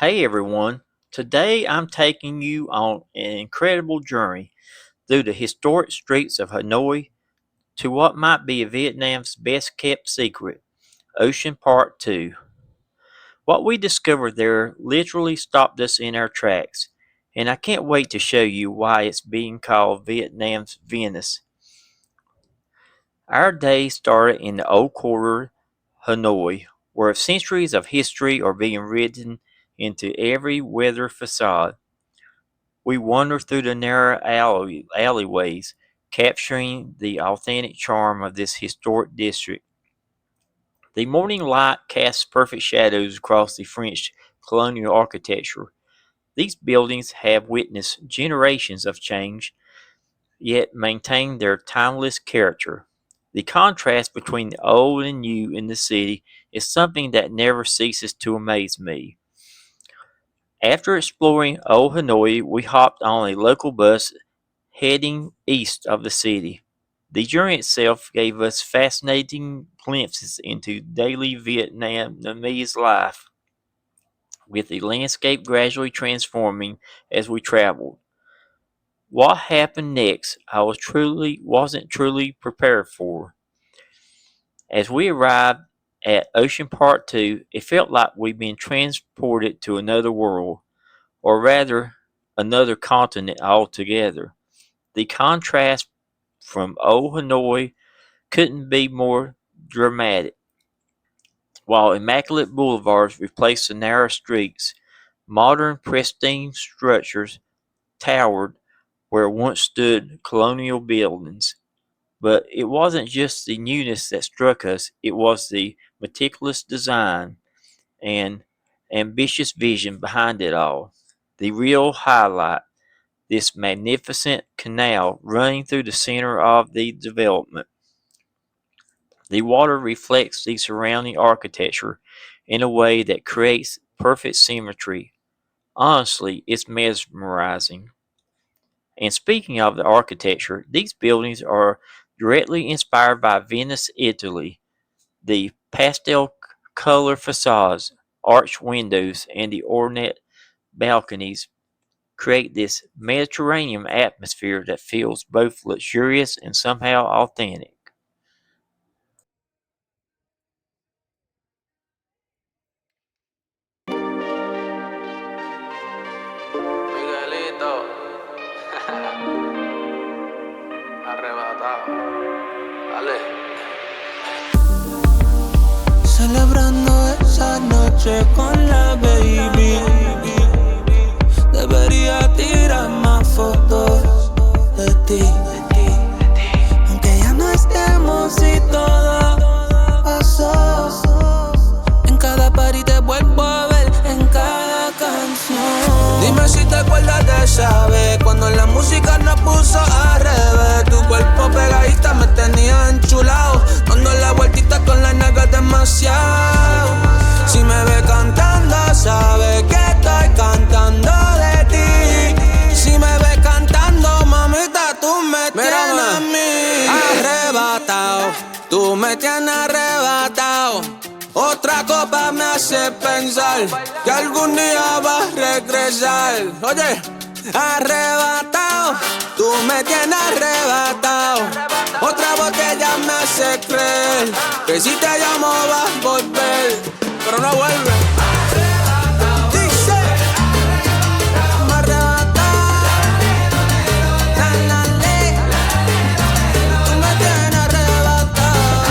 Hey everyone, today I'm taking you on an incredible journey through the historic streets of Hanoi to what might be Vietnam's best kept secret, Ocean Park 2. What we discovered there literally stopped us in our tracks, and I can't wait to show you why it's being called Vietnam's Venice. Our day started in the old quarter, Hanoi, where centuries of history are being written into every weathered facade. We wander through the narrow alleyways, capturing the authentic charm of this historic district. The morning light casts perfect shadows across the French colonial architecture. These buildings have witnessed generations of change, yet maintain their timeless character. The contrast between the old and new in the city is something that never ceases to amaze me. After exploring Old Hanoi, we hopped on a local bus heading east of the city. The journey itself gave us fascinating glimpses into daily Vietnamese life, with the landscape gradually transforming as we traveled. What happened next, wasn't truly prepared for. As we arrived at Ocean Park 2, it felt like we'd been transported to another world, or rather, another continent altogether. The contrast from old Hanoi couldn't be more dramatic. While immaculate boulevards replaced the narrow streets, modern pristine structures towered where once stood colonial buildings. But it wasn't just the newness that struck us, it was the meticulous design and ambitious vision behind it all. The real highlight, this magnificent canal running through the center of the development. The water reflects the surrounding architecture in a way that creates perfect symmetry. Honestly, it's mesmerizing. And speaking of the architecture, these buildings are directly inspired by Venice, Italy. The pastel color facades, arched windows, and the ornate balconies create this Mediterranean atmosphere that feels both luxurious and somehow authentic. Miguelito, arrebatado. Dale. Celebrando esa noche con la baby. Debería tirar más fotos de ti. Aunque ya no estemos y todo pasó. En cada party te vuelvo a ver, en cada canción. Dime si te acuerdas de esa vez, cuando la música nos puso al revés. Tu cuerpo pegadita me tenía enchulado, dando la vueltita con las nalgas demasiado. Si me ve cantando, sabe que estoy cantando de ti. Si me ve cantando, mamita, tú me tienes a mí arrebatado. Tú me tienes arrebatado. Otra copa me hace pensar que algún día vas a regresar. Oye, arrebatado, tú me tienes arrebatado. Otra botella me hace creer que si te llamo vas a volver, pero no vuelve. Dice, me arrebatado, tú me tienes arrebatado.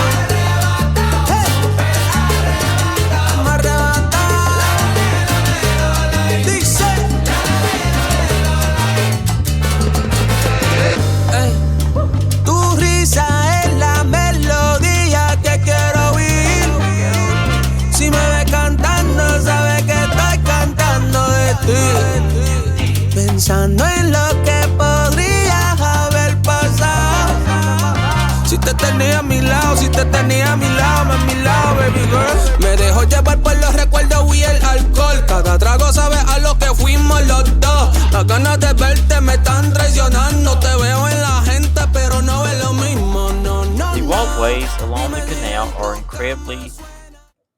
Tu risa es la melodía que quiero oír. Si me ves cantando, sabes que estoy cantando de ti. Pensando en lo que podría haber pasado. Si te tenía a mi lado, si te tenía a mi lado, baby girl. Me dejo llevar por los recuerdos y el alcohol. Cada trago sabe a lo que fuimos los dos. Las ganas de verte me están traicionando. Te veo en la gente, pero no es lo mismo, no, no, The no. walkways along the canal are incredibly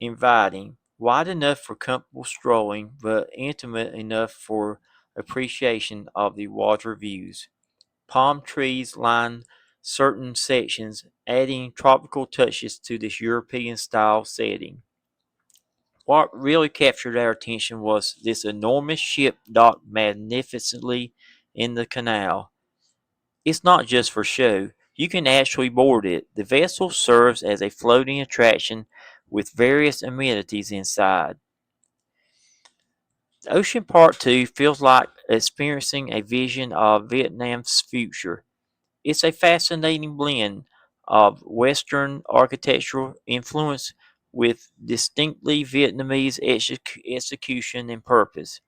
inviting, wide enough for comfortable strolling, but intimate enough for appreciation of the water views. Palm trees line certain sections, adding tropical touches to this European style setting. What really captured our attention was this enormous ship docked magnificently in the canal. It's not just for show, you can actually board it. The vessel serves as a floating attraction with various amenities inside. Ocean Park 2 feels like experiencing a vision of Vietnam's future. It's a fascinating blend of Western architectural influence with distinctly Vietnamese execution and purpose.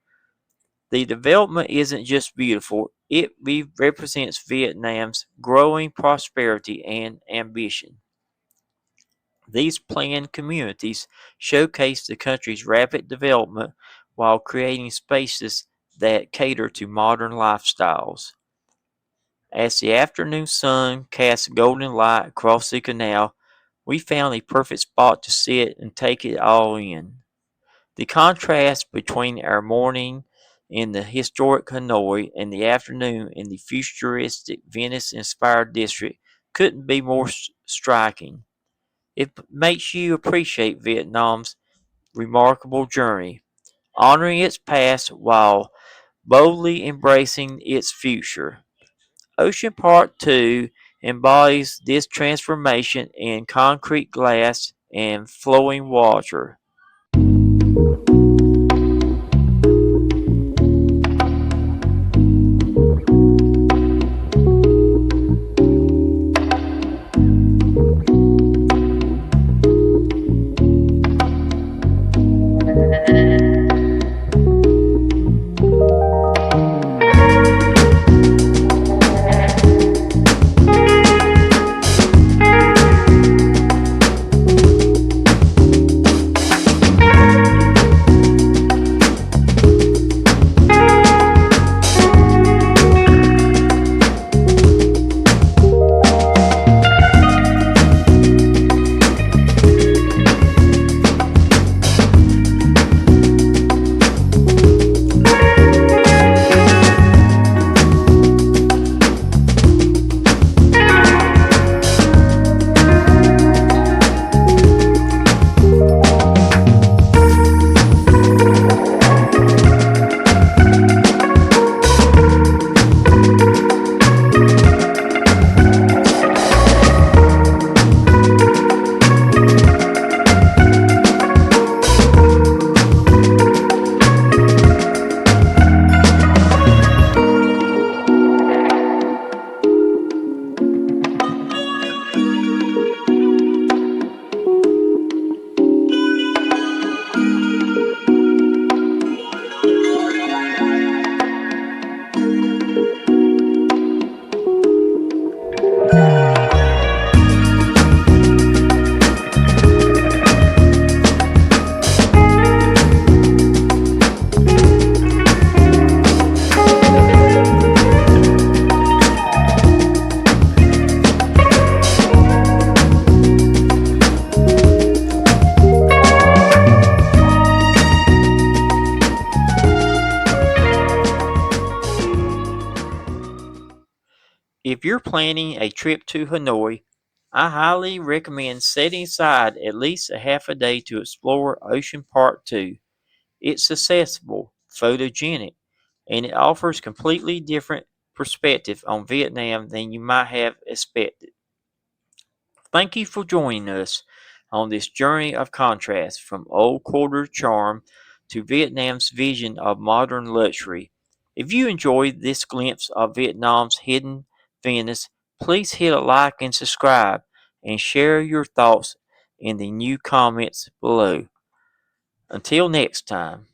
The development isn't just beautiful, it represents Vietnam's growing prosperity and ambition. These planned communities showcase the country's rapid development while creating spaces that cater to modern lifestyles. As the afternoon sun cast golden light across the canal, we found a perfect spot to sit and take it all in. The contrast between our morning in the historic Hanoi and the afternoon in the futuristic Venice inspired district couldn't be more striking. It makes you appreciate Vietnam's remarkable journey, honoring its past while boldly embracing its future. Ocean Park 2 embodies this transformation in concrete glass and flowing water. If you're planning a trip to Hanoi, I highly recommend setting aside at least a half a day to explore Ocean Park 2. It's accessible, photogenic, and it offers completely different perspective on Vietnam than you might have expected. Thank you for joining us on this journey of contrast from old quarter charm to Vietnam's vision of modern luxury. If you enjoyed this glimpse of Vietnam's hidden Venice, please hit a like and subscribe and share your thoughts in the new comments below. Until next time.